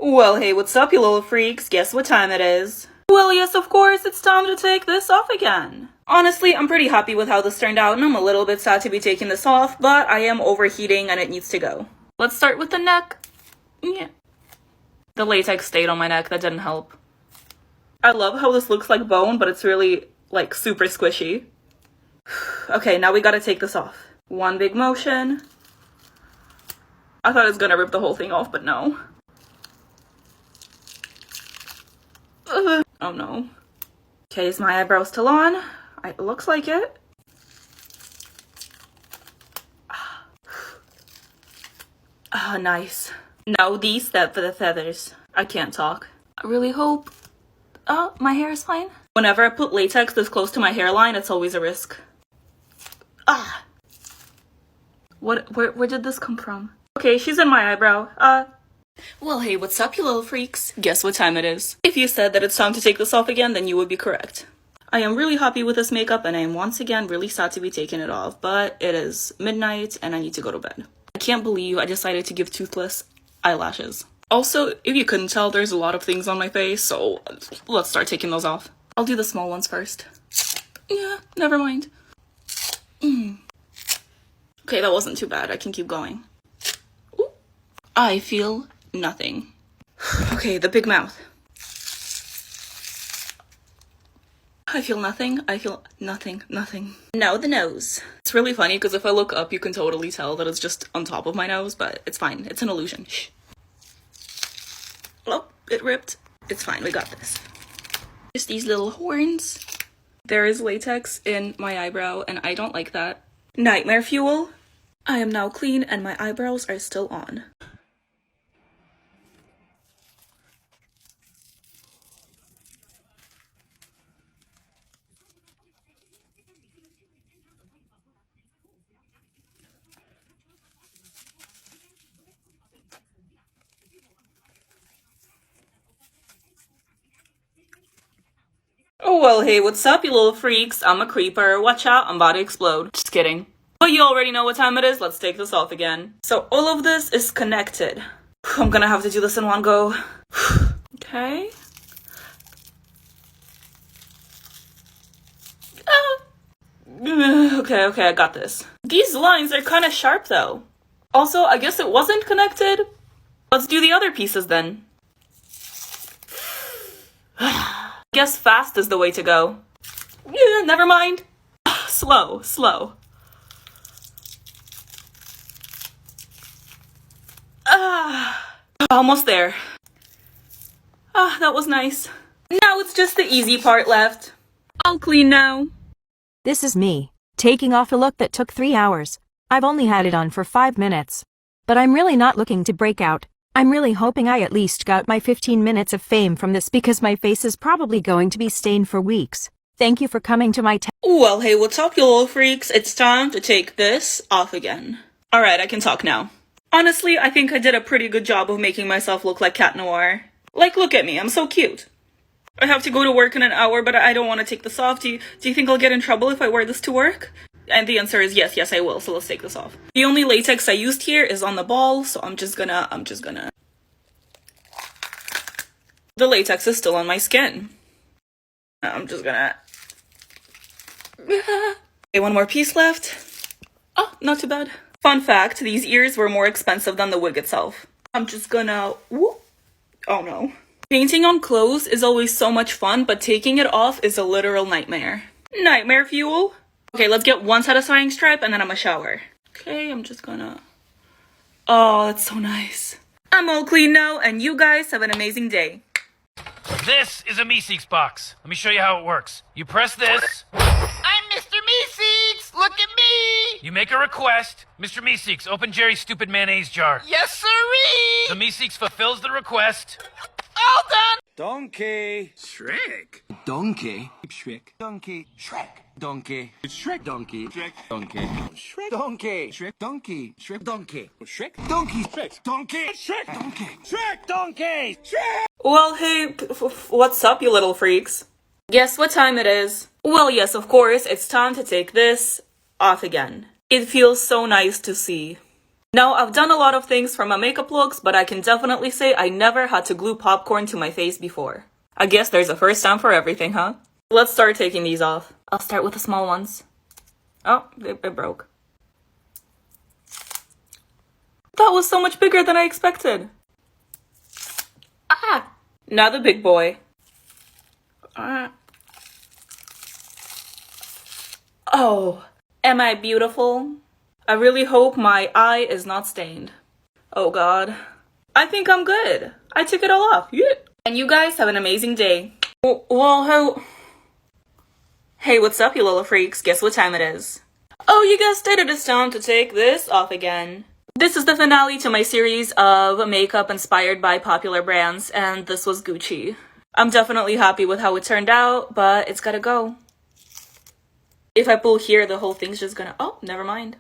Well, hey, what's up, you little freaks? Guess what time it is? Well, yes, of course, it's time to take this off again. Honestly, I'm pretty happy with how this turned out, and I'm a little bit sad to be taking this off, but I am overheating and it needs to go. Let's start with the neck. Yeah. The latex stayed on my neck, that didn't help. I love how this looks like bone, but it's really, like, super squishy. Okay, now we gotta take this off. One big motion. I thought it was gonna rip the whole thing off, but no. Oh no. Okay, is my eyebrow still on? It looks like it. Ah, nice. Now these step for the feathers. I can't talk. I really hope. Oh, my hair is fine. Whenever I put latex this close to my hairline, it's always a risk. Ah. Where did this come from? Okay, she's in my eyebrow. Well, hey, what's up, you little freaks? Guess what time it is? If you said that it's time to take this off again, then you would be correct. I am really happy with this makeup, and I am once again really sad to be taking it off, but it is midnight, and I need to go to bed. I can't believe I decided to give toothless eyelashes. Also, if you couldn't tell, there's a lot of things on my face, so let's start taking those off. I'll do the small ones first. Yeah, never mind. Okay, that wasn't too bad. I can keep going. Ooh. I feel nothing. Okay, the big mouth. I feel nothing. I feel nothing. Now the nose. It's really funny because if I look up, you can totally tell that it's just on top of my nose, but it's fine. It's an illusion. Shh. Oh, it ripped. It's fine. We got this. Just these little horns. There is latex in my eyebrow, and I don't like that. Nightmare fuel. I am now clean, and my eyebrows are still on. Oh, well, hey, what's up, you little freaks? I'm a creeper. Watch out, I'm about to explode. Just kidding. But you already know what time it is. Let's take this off again. So all of this is connected. I'm gonna have to do this in one go. Okay. Okay, I got this. These lines are kind of sharp, though. Also, I guess it wasn't connected. Let's do the other pieces, then. Guess fast is the way to go. Yeah, never mind. Slow. Almost there. That was nice. Now it's just the easy part left. I'll clean now. This is me, taking off a look that took 3 hours. I've only had it on for 5 minutes. But I'm really not looking to break out. I'm really hoping I at least got my 15 minutes of fame from this because my face is probably going to be stained for weeks. Thank you for coming to my Well, hey, what's up, you little freaks? It's time to take this off again. Alright, I can talk now. Honestly, I think I did a pretty good job of making myself look like Cat Noir. Like, look at me, I'm so cute. I have to go to work in an hour, but I don't want to take this off. Do you think I'll get in trouble if I wear this to work? And the answer is yes, I will, so let's take this off. The only latex I used here is on the ball, so I'm just gonna... The latex is still on my skin. I'm just gonna... Okay, one more piece left. Oh, not too bad. Fun fact, these ears were more expensive than the wig itself. I'm just gonna... Whoop. Oh no. Painting on clothes is always so much fun, but taking it off is a literal nightmare. Nightmare fuel? Okay, let's get one satisfying stripe and then I'm gonna shower. Okay, I'm just gonna... Oh, that's so nice. I'm all clean now, and you guys have an amazing day. This is a Meeseeks box. Let me show you how it works. You press this. I'm Mr. Meeseeks! Look at me! You make a request. Mr. Meeseeks, open Jerry's stupid mayonnaise jar. Yes, sirree! The Meeseeks fulfills the request. All done! Donkey. Shrek. Donkey. Shrek. Donkey. Shrek. Donkey. Shrek. Donkey. Shrek. Donkey. Shrek. Donkey. Shrek. Donkey. Shrek. Donkey. Shrek. Donkey. Shrek. Donkey. Shrek. Donkey. Shrek. Donkey. Shrek. Well, hey, what's up, you little freaks? Guess what time it is? Well, yes, of course, it's time to take this off again. It feels so nice to see. Now, I've done a lot of things for my makeup looks, but I can definitely say I never had to glue popcorn to my face before. I guess there's a first time for everything, huh? Let's start taking these off. I'll start with the small ones. Oh, it broke. That was so much bigger than I expected. Ah! Now the big boy. Oh, am I beautiful? I really hope my eye is not stained. Oh god. I think I'm good. I took it all off. Yeah. And you guys have an amazing day. Well, hey, what's up, you little freaks? Guess what time it is? Oh, you guessed it, it is time to take this off again. This is the finale to my series of makeup inspired by popular brands, and this was Gucci. I'm definitely happy with how it turned out, but it's gotta go. If I pull here, the whole thing's just gonna... Oh, never mind.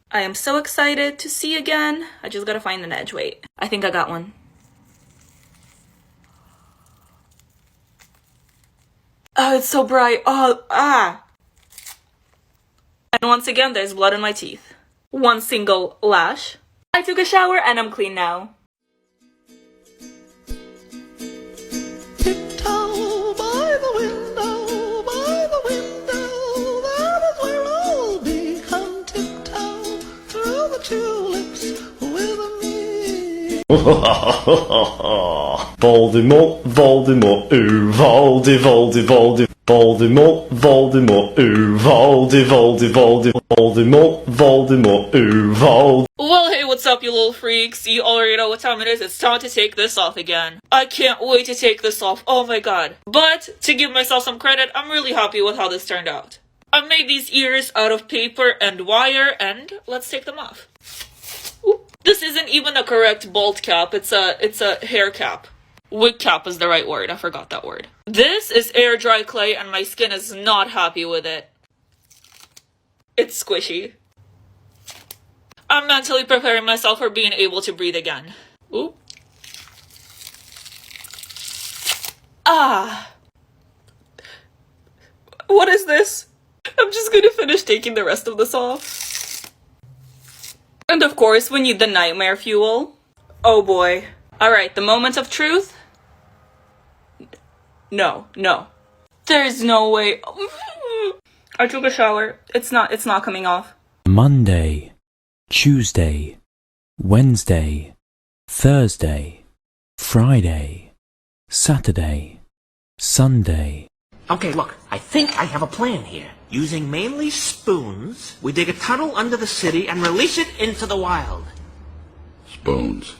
I am so excited to see again. I just gotta find an edge. Wait, I think I got one. Oh, it's so bright. Oh, ah. And once again, there's blood in my teeth. One single lash. I took a shower and I'm clean now. Tiptoe by the window, that is where I'll be. Come tiptoe through the tulips with me. Voldemort, Voldemort, ooh, Voldy, Voldy, Voldy. Voldemort, Voldemort, ooh, Voldy, Voldy, Voldy. Voldemort, Voldemort, ooh, Vold. Well, hey, what's up, you little freaks? You already know what time it is. It's time to take this off again. I can't wait to take this off. Oh my god. But, to give myself some credit, I'm really happy with how this turned out. I made these ears out of paper and wire, and let's take them off. Ooh. This isn't even a correct bald cap. It's a hair cap. Wig cap is the right word. I forgot that word. This is air dry clay, and my skin is not happy with it. It's squishy. I'm mentally preparing myself for being able to breathe again. Ooh. Ah. What is this? I'm just gonna finish taking the rest of this off. And of course, we need the nightmare fuel. Oh boy. Alright, the moment of truth. No. There's no way. I took a shower. It's not coming off. Monday, Tuesday, Wednesday, Thursday, Friday, Saturday, Sunday. Okay, look, I think I have a plan here. Using mainly spoons, we dig a tunnel under the city and release it into the wild. Spoons.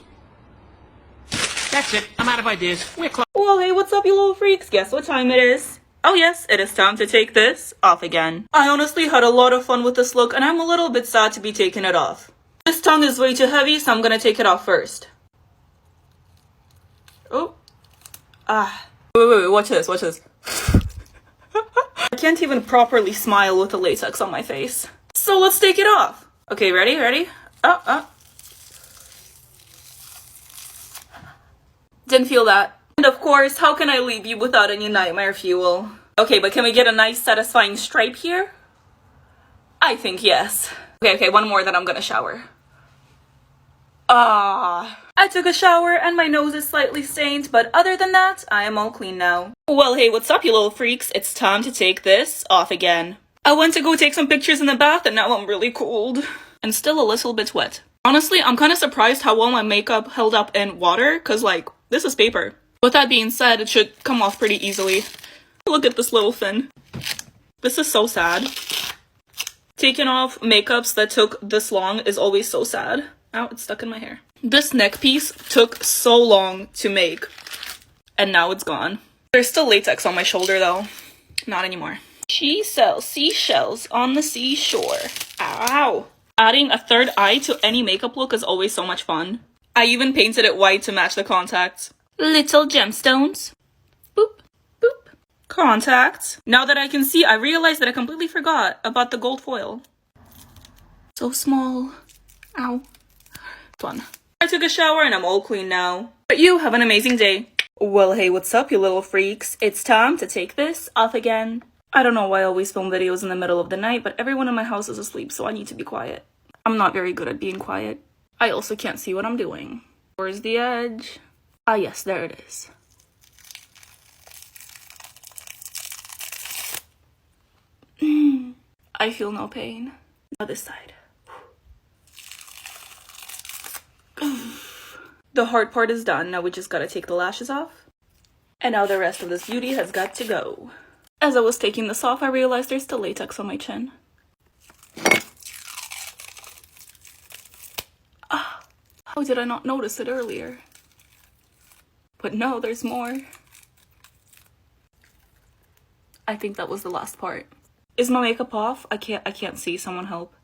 That's it. I'm out of ideas. We're close. Well, hey, what's up, you little freaks? Guess what time it is? Oh yes, it is time to take this off again. I honestly had a lot of fun with this look, and I'm a little bit sad to be taking it off. This tongue is way too heavy, so I'm gonna take it off first. Oh. Ah. Wait, watch this. I can't even properly smile with the latex on my face. So let's take it off. Okay, ready? Didn't feel that. And of course, how can I leave you without any nightmare fuel? Okay, but can we get a nice satisfying stripe here? I think yes. Okay, one more, then I'm gonna shower. I took a shower and my nose is slightly stained, but other than that, I am all clean now. Well, hey, what's up, you little freaks? It's time to take this off again. I went to go take some pictures in the bath and now I'm really cold. And still a little bit wet. Honestly, I'm kind of surprised how well my makeup held up in water, cause like, this is paper. With that being said, it should come off pretty easily. Look at this little fin. This is so sad. Taking off makeups that took this long is always so sad. Ow, it's stuck in my hair. This neck piece took so long to make, and now it's gone. There's still latex on my shoulder though. Not anymore. She sells seashells on the seashore. Ow! Adding a third eye to any makeup look is always so much fun. I even painted it white to match the contacts. Little gemstones. Boop, boop. Contacts. Now that I can see, I realized that I completely forgot about the gold foil. So small. Ow. Fun. I took a shower and I'm all clean now. But you have an amazing day. Well, hey, what's up, you little freaks? It's time to take this off again. I don't know why I always film videos in the middle of the night, but everyone in my house is asleep, so I need to be quiet. I'm not very good at being quiet. I also can't see what I'm doing. Where's the edge? Ah, yes, there it is. I feel no pain. Now this side. The hard part is done. Now we just gotta take the lashes off. And now the rest of this beauty has got to go. As I was taking this off, I realized there's still latex on my chin. Ah, how did I not notice it earlier? But no, there's more. I think that was the last part. Is my makeup off? I can't see. Someone help.